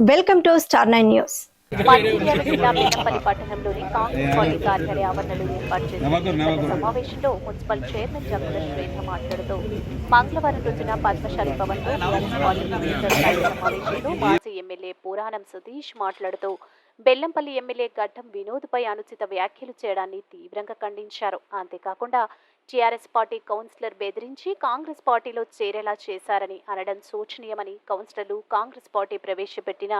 Welcome to star 9 news. Mancherial జిల్లా బెల్లంపల్లి పట్టణంలోని Congress party కార్యాలయ ఆవరణలో ఏర్పాటు చేసిన సమావేశంలో మున్సిపల్ చైర్మన్ జంగుల శ్వేత మాట్లాడుతూ మంగళవారం రోజున పద్మశాలి భవన్లో టీఆర్ఎస్ పార్టీ విలేకరుల సమావేశంలో మాజీ ఎమ్మెల్యే పురాణం సతీష్ మాట్లాడుతూ బెల్లంపల్లి ఎమ్మెల్యే గడ్డం వినోద్పై అనుచిత వ్యాఖ్యలు చేయడాన్ని తీవ్రంగా ఖండించారు. అంతేకాకుండా టీఆర్ఎస్ పార్టీ కౌన్సిలర్ బెదిరించి కాంగ్రెస్ పార్టీలో చేరేలా చేశారని అనడం శోచనీయమని, కౌన్సిలర్లు కాంగ్రెస్ పార్టీ ప్రవేశపెట్టిన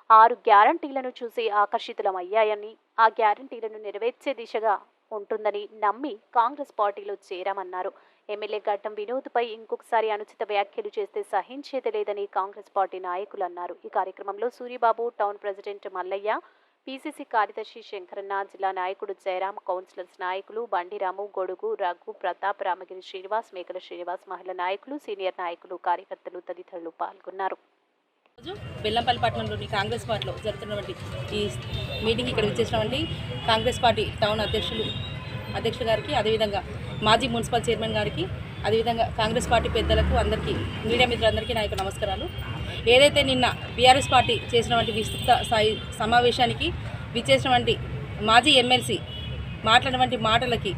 6 గ్యారంటీలను చూసి ఆకర్షితులమయ్యాయని, ఆ గ్యారంటీలను నెరవేర్చే దిశగా ఉంటుందని నమ్మి కాంగ్రెస్ పార్టీలో చేరామన్నారు. ఎమ్మెల్యే గడ్డం వినోద్పై ఇంకొకసారి అనుచిత వ్యాఖ్యలు చేస్తే సహించేది లేదని కాంగ్రెస్ పార్టీ నాయకులు అన్నారు. ఈ కార్యక్రమంలో Suribabu, town president Mallaiah, PCC కార్యదర్శి శంకరన్న, జిల్లా నాయకుడు జయరాం, కౌన్సిలర్స్ నాయకులు బండిరాము, గొడుగు, రఘు, ప్రతాప్, రామగిరి శ్రీనివాస్, మేకల శ్రీనివాస్, మహిళా నాయకులు, సీనియర్ నాయకులు, కార్యకర్తలు తదితరులు పాల్గొన్నారు. బెల్లంపల్లి పట్టణంలోని కాంగ్రెస్ పార్టీలో జరుగుతున్నటువంటి ఈ మీటింగ్ ఇక్కడ విచ్చేసినటువంటి కాంగ్రెస్ పార్టీ టౌన్ అధ్యక్షులు గారికి, అదేవిధంగా మాజీ మున్సిపల్ చైర్మన్ గారికి, అదేవిధంగా కాంగ్రెస్ పార్టీ పెద్దలకు, అందరికీ, మీడియా మిత్రులందరికీ నా యొక్క నమస్కారాలు. ఏదైతే నిన్న బీఆర్ఎస్ పార్టీ చేసినటువంటి విస్తృత స్థాయి సమావేశానికి విచ్చేసినటువంటి మాజీ ఎమ్మెల్సీ మాట్లాడినటువంటి మాటలకి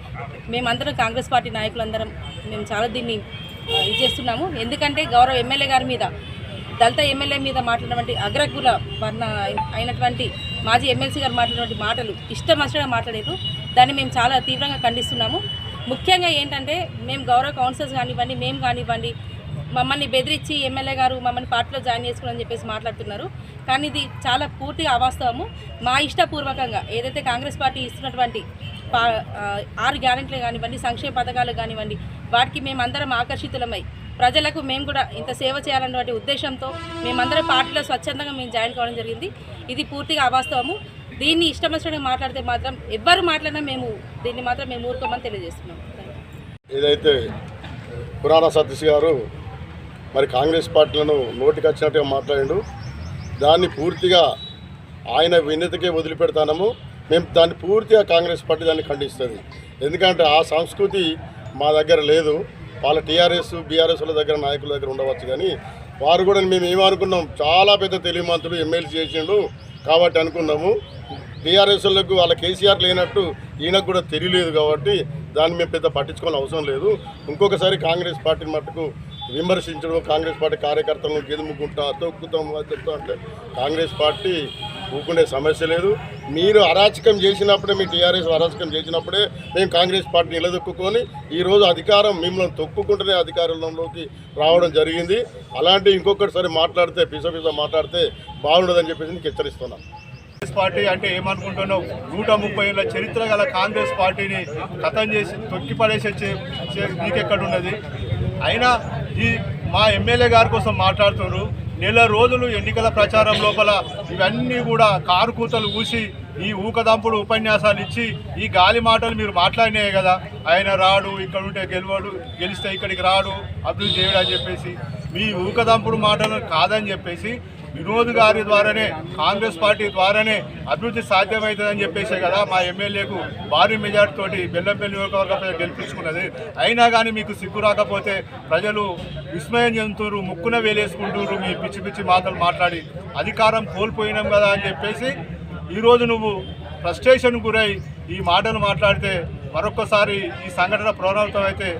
మేమందరం కాంగ్రెస్ పార్టీ నాయకులందరం మేము చాలా దీన్ని ఇచ్చేస్తున్నాము. ఎందుకంటే గౌరవ ఎమ్మెల్యే గారి మీద, దళిత ఎమ్మెల్యే మీద మాట్లాడినటువంటి అగ్రకుల వర్ణ అయినటువంటి మాజీ ఎమ్మెల్సీ గారు మాట్లాడినటువంటి మాటలు ఇష్టం వచ్చినగా మాట్లాడారు. దాన్ని మేము చాలా తీవ్రంగా ఖండిస్తున్నాము. ముఖ్యంగా ఏంటంటే మేము గౌరవ కౌన్సిలర్స్ కానివ్వండి, మేము కానివ్వండి, మమ్మల్ని బెదిరించి ఎమ్మెల్యే గారు మమ్మల్ని పార్టీలో జాయిన్ చేసుకోవాలని చెప్పేసి మాట్లాడుతున్నారు. కానీ ఇది చాలా పూర్తిగా అవాస్తవము. మా ఇష్టపూర్వకంగా ఏదైతే కాంగ్రెస్ పార్టీ ఇస్తున్నటువంటి 6 గ్యారెంటీలు కానివ్వండి, సంక్షేమ పథకాలు కానివ్వండి, వాటికి మేమందరం ఆకర్షితులమై ప్రజలకు మేము కూడా ఇంత సేవ చేయాలన్నటువంటి ఉద్దేశంతో మేమందరం పార్టీలో స్వచ్ఛందంగా మేము జాయిన్ కావడం జరిగింది. ఇది పూర్తిగా అవాస్తవము. దీన్ని ఇష్టం వచ్చినట్టు మాట్లాడితే మాత్రం ఎవ్వరు మాట్లాడినా దీన్ని మాత్రం మేము ఊరుకోమని తెలియజేస్తున్నాం. ఏదైతే పురాణ సతీష్ గారు మరి కాంగ్రెస్ పార్టీలను నోటికి వచ్చినట్టుగా మాట్లాడిండు, దాన్ని పూర్తిగా ఆయన వినతికే వదిలిపెడతాము. మేము దాన్ని పూర్తిగా కాంగ్రెస్ పార్టీ దాన్ని ఖండిస్తుంది. ఎందుకంటే ఆ సంస్కృతి మా దగ్గర లేదు. వాళ్ళ టీఆర్ఎస్ బీఆర్ఎస్ల దగ్గర, నాయకుల దగ్గర ఉండవచ్చు. కానీ వారు కూడా మేము ఏమనుకున్నాం, చాలా పెద్ద తెలివిమంతుడు ఎమ్మెల్సీ చేసిండు కాబట్టి అనుకున్నాము. బీఆర్ఎస్లకు వాళ్ళ కేసీఆర్ లేనట్టు ఈయనకు కూడా తెలియలేదు కాబట్టి దాన్ని మేము పెద్ద పట్టించుకోవాల్సిన అవసరం లేదు. ఇంకొకసారి కాంగ్రెస్ పార్టీని మట్టుకు విమర్శించడం, కాంగ్రెస్ పార్టీ కార్యకర్తలను గెలుముకుంటా తొక్కుతాం చెప్తా అంటే కాంగ్రెస్ పార్టీ ఊరుకునే సమస్య లేదు. మీరు అరాచకం చేసినప్పుడే, మీ టీఆర్ఎస్ అరాచకం చేసినప్పుడే మేము కాంగ్రెస్ పార్టీ నిలదొక్కుని ఈరోజు అధికారం మిమ్మల్ని తొక్కుకుంటూనే అధికారంలోకి రావడం జరిగింది. అలాంటి ఇంకొకటిసారి మాట్లాడితే పిస మాట్లాడితే బాగుండదని చెప్పేసి నీకు హెచ్చరిస్తున్నాను. కాంగ్రెస్ పార్టీ అంటే ఏమనుకుంటున్నావు? 130 ఏళ్ళ చరిత్ర గల కాంగ్రెస్ పార్టీని ఖతం చేసి తొక్కిపడేసే నీకెక్కడున్నది? అయినా మా ఎమ్మెల్యే గారి కోసం మాట్లాడుతున్నారు. నెల రోజులు ఎన్నికల ప్రచారం లోపల ఇవన్నీ కూడా కారు కూతలు ఊసి, ఈ ఊకదంపుడు ఉపన్యాసాలు ఇచ్చి, ఈ గాలి మాటలు మీరు మాట్లాడినాయి కదా, ఆయన రాడు, ఇక్కడ ఉంటే గెలిస్తే ఇక్కడికి రాడు, అభివృద్ధి చేయడు అని చెప్పేసి మీ ఊకదంపుడు మాటలు కాదని చెప్పేసి వినోద్ గారి ద్వారానే, కాంగ్రెస్ పార్టీ ద్వారానే అభివృద్ధి సాధ్యమవుతుందని చెప్పేసే కదా మా ఎమ్మెల్యేకు భారీ మెజార్టీతోటి బెల్లంపల్లి నియోజకవర్గ ప్రజలు గెలిపించుకున్నది. అయినా కానీ మీకు సిగ్గు రాకపోతే ప్రజలు విస్మయం చెందుతున్నారు, ముక్కున వేలేసుకుంటున్నారు. మీ పిచ్చి పిచ్చి మాటలు మాట్లాడి అధికారం కోల్పోయినాం కదా అని చెప్పేసి ఈరోజు నువ్వు ఫ్రస్ట్రేషన్ గురై ఈ మాటలు మాట్లాడితే మరొక్కసారి ఈ సంఘటన పునరావృతం అయితే